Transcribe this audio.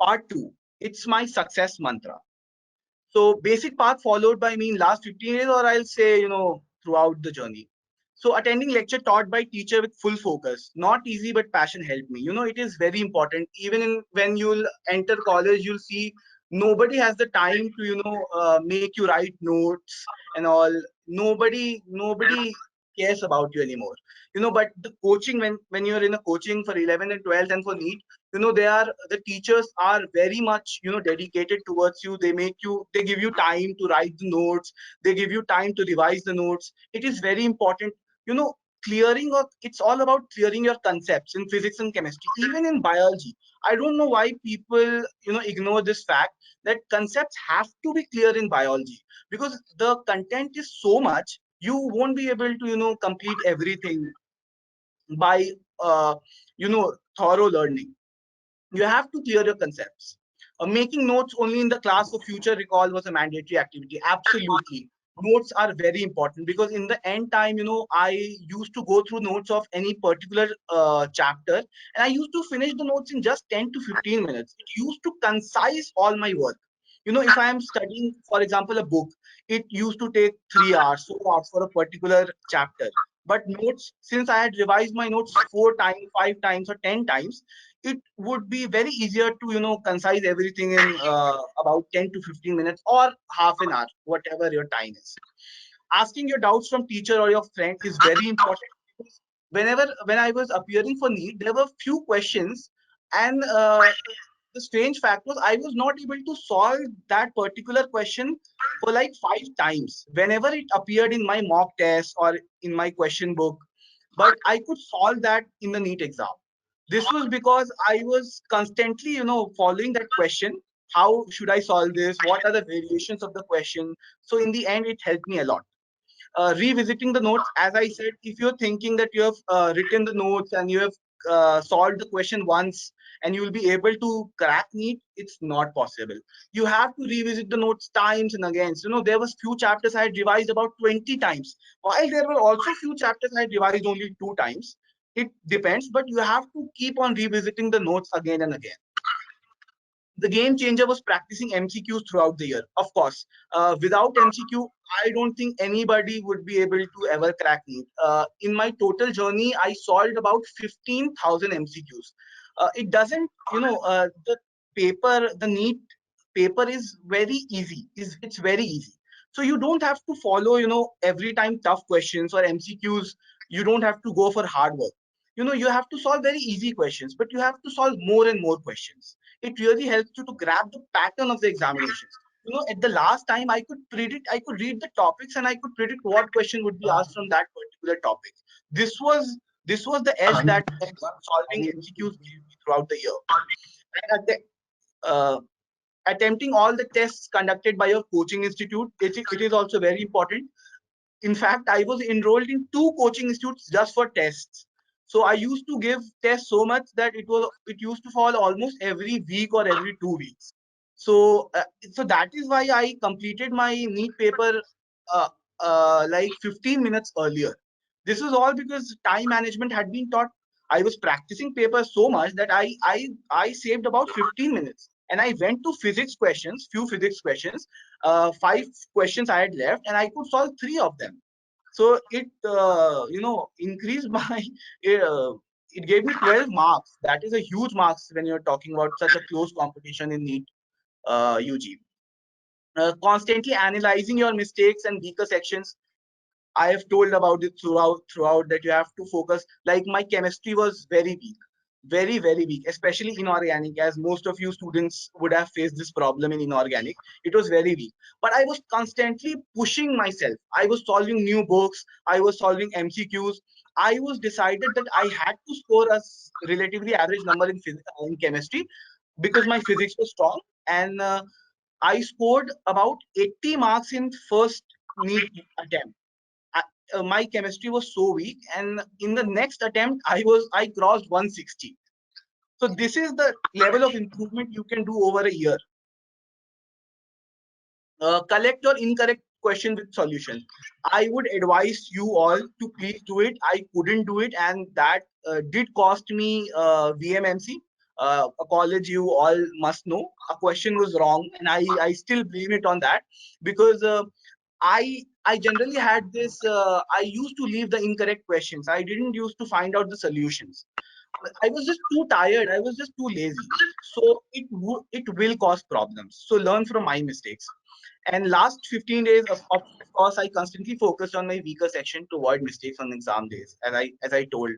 Part 2, it's my success mantra. So basic path followed by me in last 15 years, or I'll say, throughout the journey. So attending lecture taught by teacher with full focus, not easy, but passion helped me. It is very important. Even when you'll enter college, you'll see nobody has the time to, make you write notes and all. Nobody cares about you anymore. But the coaching, when you're in a coaching for 11 and 12 and for NEET, the teachers are very much dedicated towards you. They give you time to write the notes, they give you time to revise the notes. It is very important, you know it's all about clearing your concepts in physics and chemistry, even in biology. I don't know why people ignore this fact that concepts have to be clear in biology, because the content is so much, you won't be able to complete everything by thorough learning. You have to clear your concepts. Making notes only in the class for future recall was a mandatory activity. Absolutely. Notes are very important, because in the end time, I used to go through notes of any particular chapter, and I used to finish the notes in just 10 to 15 minutes. It used to concise all my work. If I am studying, for example, a book, it used to take 3 hours, 4 hours for a particular chapter. But notes, since I had revised my notes 4 times, 5 times, or 10 times, it would be very easier to concise everything in about 10 to 15 minutes or half an hour, whatever your time is. Asking your doubts from teacher or your friend is very important, because when I was appearing for NEET, there were few questions, and the strange fact was I was not able to solve that particular question for like 5 times whenever it appeared in my mock test or in my question book. But I could solve that in the NEET exam. This was because I was constantly, following that question. How should I solve this? What are the variations of the question? So in the end, it helped me a lot. Revisiting the notes, as I said, if you're thinking that you have written the notes and you have solved the question once and you will be able to crack NEET, it's not possible. You have to revisit the notes times and again. So, there was few chapters I had revised about 20 times, while there were also few chapters I had revised only 2 times. It depends, but you have to keep on revisiting the notes again and again. The game changer was practicing MCQs throughout the year. Of course, without MCQ, I don't think anybody would be able to ever crack NEET. In my total journey, I solved about 15,000 MCQs. It doesn't, the NEET paper is very easy. It's very easy. So you don't have to follow, every time tough questions or MCQs. You don't have to go for hard work. You have to solve very easy questions, but you have to solve more and more questions. It really helps you to grab the pattern of the examinations. At the last time, I could read the topics and I could predict what question would be asked from that particular topic. This was the edge that solving MCQs gave me throughout the year. And uh, attempting all the tests conducted by your coaching institute, it is also very important. In fact, I was enrolled in 2 coaching institutes just for tests. So I used to give tests so much that it used to fall almost every week or every 2 weeks. So that is why I completed my NEET paper uh, like 15 minutes earlier. This is all because time management had been taught. I was practicing papers so much that I saved about 15 minutes, and I went to few physics questions, 5 questions I had left, and I could solve 3 of them. So it increased my it gave me 12 marks. That is a huge marks when you're talking about such a close competition in NEET UG. Constantly analyzing your mistakes and weaker sections. I have told about it throughout that you have to focus. Like, my chemistry was very weak, very weak, especially inorganic, as most of you students would have faced this problem in inorganic. It was very weak, but I was constantly pushing myself. I was solving new books, I was solving MCQs. I was decided that I had to score a relatively average number in chemistry, because my physics was strong, and I scored about 80 marks in first NEET attempt. My chemistry was so weak, and in the next attempt I crossed 160. So this is the level of improvement you can do over a year. Collect your incorrect question with solution. I would advise you all to please do it. I couldn't do it, and that did cost me VMMC. a college you all must know. A question was wrong, and I still blame it on that, because I generally had this. I used to leave the incorrect questions. I didn't used to find out the solutions. I was just too tired. I was just too lazy. So it will cause problems. So learn from my mistakes. And last 15 days, of course, I constantly focused on my weaker section to avoid mistakes on exam days, as I told.